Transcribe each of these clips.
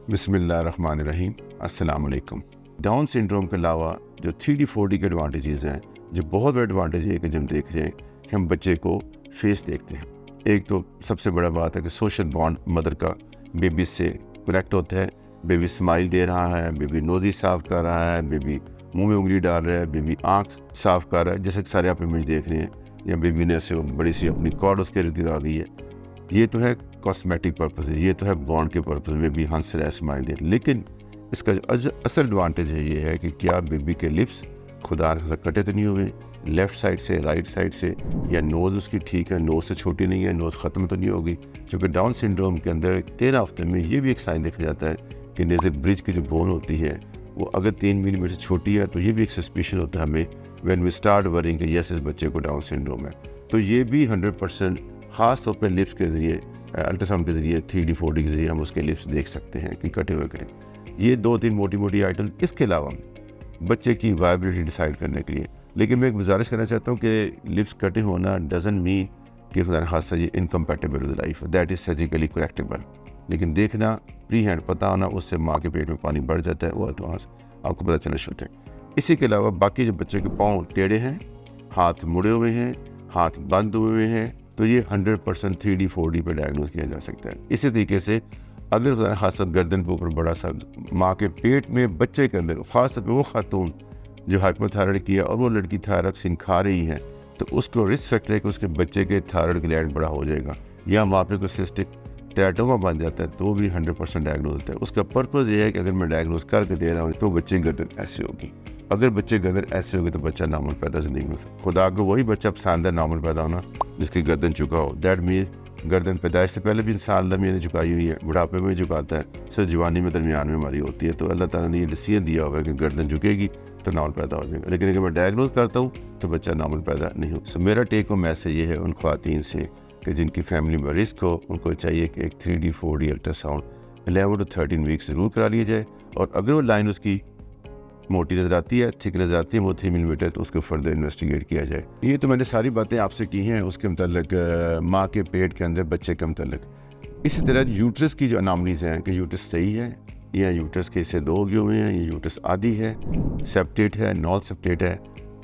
बिस्मिल्लाहिर्रहमानिर्रहीम। अस्सलाम वालेकुम। डाउन सिंड्रोम के अलावा जो 3D 4D के एडवांटेजेस हैं, जो बहुत बड़ा एडवांटेज है कि जब हम देख रहे हैं कि हम बच्चे को फेस देखते हैं। एक तो सबसे बड़ा बात है कि सोशल बॉन्ड मदर का बेबी से कनेक्ट होता है। बेबी स्माइल दे रहा है, बेबी नोज़ी साफ़ कर रहा है, बेबी मुंह में उंगली डाल रहा है, बेबी आँख साफ़ कर रहा है, जैसे कि सारे आप इमेज देख रहे हैं। या बेबी ने ऐसे बड़ी सी अपनी कॉर्ड उसके इर्द गिर्द आ गई है। ये तो है कॉस्मेटिक पर्पज़ है, ये तो है बॉन्ड के पर्पज़ में भी हंस रहा है, स्माइल दे। लेकिन इसका जो असल एडवांटेज है ये है कि क्या बेबी के लिप्स खुदा से कटे तो नहीं हुए, लेफ़्ट साइड से, राइट साइड से, या नोज़ उसकी ठीक है, नोज़ से छोटी नहीं है, नोज़ ख़त्म तो नहीं होगी। क्योंकि डाउन सिंड्रोम के अंदर 13 हफ्ते में ये भी एक साइन देखा जाता है कि नेज़ल ब्रिज की जो बोन होती है वो अगर 3 मिलीमीटर से छोटी है, तो ये भी एक सस्पिशन होता है हमें व्हेन वी स्टार्ट वरिंग कि यस इस बच्चे को डाउन सिंड्रोम है। तो ये भी 100% ख़ास तौर पर लिप्स के ज़रिए, अल्ट्रासाउंड के ज़रिए, 3D 4D के ज़रिए हम उसके लिप्स देख सकते हैं कि कटे हुए करें। ये 2-3 मोटी मोटी आइटम। इसके अलावा बच्चे की वायबिलिटी डिसाइड करने के लिए, लेकिन मैं एक गुजारिश करना चाहता हूँ कि लिप्स कटे होना डजंट मीन कि खुदा न खास्ता ये incompatible with life, that is surgically correctable. लेकिन देखना, प्री हैंड पता होना, उससे माँ के पेट में पानी बढ़ जाता है, वो एडवांस आपको पता चलना शुरू होता है। इसी के अलावा बाकी जो बच्चे के पाँव टेढ़े हैं, हाथ मुड़े हुए हैं, हाथ बंद हुए हैं, तो ये 100% 3D 4D पे डायग्नोज किया जा सकता है। इसी तरीके से अगर खास गर्दन के ऊपर बड़ा सा माँ के पेट में बच्चे के अंदर, खास तौर पर वो खातून जो हाइपोथायराइड की है और वो लड़की थायरॉक्सिन खा रही है, तो उसको रिस्क फैक्टर है कि उसके बच्चे के थायराइड ग्लैंड बड़ा हो जाएगा, या वहाँ पे कोई सिस्टिक टेराटोमा बन जाता है, तो भी 100% डायग्नोज होता है। उसका पर्पज़ ये है कि अगर मैं डायग्नोज करके दे रहा हूँ तो बच्चे की गर्दन ऐसे होगी। अगर बच्चे गर्दन ऐसे होगी तो बच्चा नॉर्मल पैदा नहीं होगा। खुदा को वही बच्चा पसंद है नॉर्मल पैदा होना जिसकी गर्दन झुका हो। दैट मीन्स गर्दन पैदाइश से पहले भी इंसान अल्लाह ने झुकाई हुई है, बुढ़ापे में झुकाता है, सिर्फ जवानी में दरमियान में हमारी होती है। तो अल्लाह ताला ने ये डिसीजन दिया हुआ है कि गर्दन झुकेगी तो नॉर्मल पैदा हो जाएगा। लेकिन अगर मैं डायग्नोज करता हूँ तो बच्चा नॉर्मल पैदा नहीं हो। सो मेरा टेक होम मैसेज ये है उन ख्वातीन से कि जिनकी फैमिली में रिस्क हो, उनको चाहिए कि एक 3D 4D ultrasound 11 to 13 week ज़रूर करा लिया जाए। और अगर वो लाइन उसकी मोटी नज़र आती है, थिक नज़र आती है, वो 3 मिलीमीटर, तो उसको फर्दर इन्वेस्टिगेट किया जाए। ये तो मैंने सारी बातें आपसे की हैं उसके मतलब माँ के पेट के अंदर बच्चे के मतलब। इसी तरह यूट्रस की जो अनामलीज हैं कि यूट्रस सही है या यूट्रस के हिस्से 2 उगे हुए हैं, या यूट्रस आधी है, सेप्टेट है, नॉन सेप्टेट है।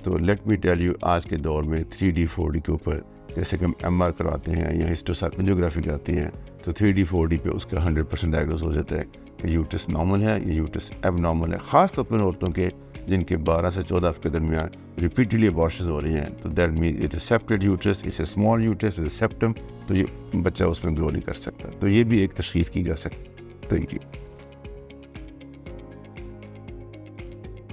तो लेट मी टेल यू, आज के दौर में 3D 4D के ऊपर जैसे कि हम MR करवाते हैं या हिस्टोसार्कोग्राफी कराती हैं, तो 3D 4D पे उसका 100% डायग्नोज हो जाता है कि यूट्रस नॉर्मल है या यूट्रस एबनॉर्मल है। ख़ास तौर पर औरतों के जिनके 12 से 14 हफ्ते के दरमियान रिपीटली अबॉर्शंस हो रही हैं, तो that mean it's a septate uterus, it's a small uterus with a septum, तो ये बच्चा उसमें ग्रो नहीं कर सकता। तो ये भी एक तशख़ीस की जा सकती है। Thank you.